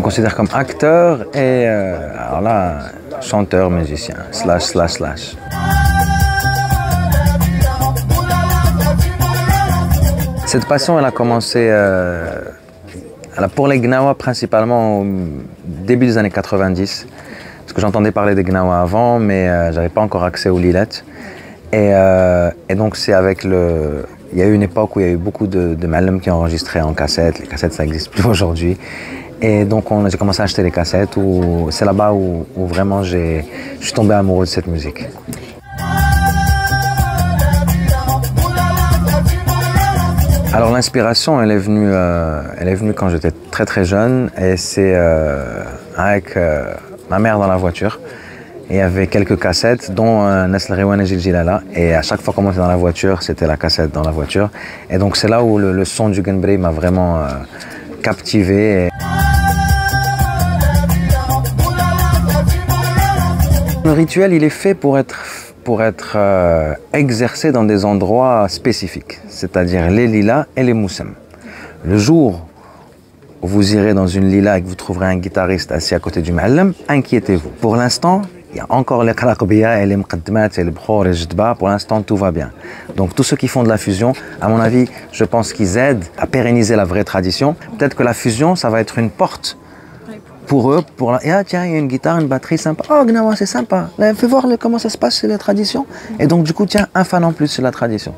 considère comme acteur et alors là, chanteur, musicien, slash. Cette passion, elle a commencé pour les Gnawa principalement au début des années 90. Parce que j'entendais parler des Gnawa avant, mais j'avais pas encore accès aux Lilettes. Et donc c'est avec le... Il y a eu une époque où il y a eu beaucoup de malams qui enregistraient en cassette. Les cassettes, ça n'existe plus aujourd'hui. Et donc j'ai commencé à acheter les cassettes. C'est là-bas où vraiment je suis tombé amoureux de cette musique. Alors l'inspiration, elle est venue quand j'étais très jeune. Et c'est avec ma mère dans la voiture. Et il y avait quelques cassettes, dont Nesl Rewan et Jilala. Et à chaque fois qu'on montait dans la voiture, c'était la cassette dans la voiture. Et donc c'est là où le son du Genbrei m'a vraiment captivé. Le rituel, il est fait pour être exercé dans des endroits spécifiques, c'est-à-dire les lilas et les moussem. Le jour où vous irez dans une lila et que vous trouverez un guitariste assis à côté du ma'allam, inquiétez-vous. Pour l'instant, il y a encore les qalaqbiya et les mqaddimat et les bkhor et les jdba. Pour l'instant, tout va bien. Donc tous ceux qui font de la fusion, à mon avis, je pense qu'ils aident à pérenniser la vraie tradition. Peut-être que la fusion, ça va être une porte pour eux, tiens, il y a une guitare, une batterie sympa. Oh, Gnawa, c'est sympa. Là, fais voir comment ça se passe sur la tradition. Et donc, du coup, tiens, un fan en plus sur la tradition.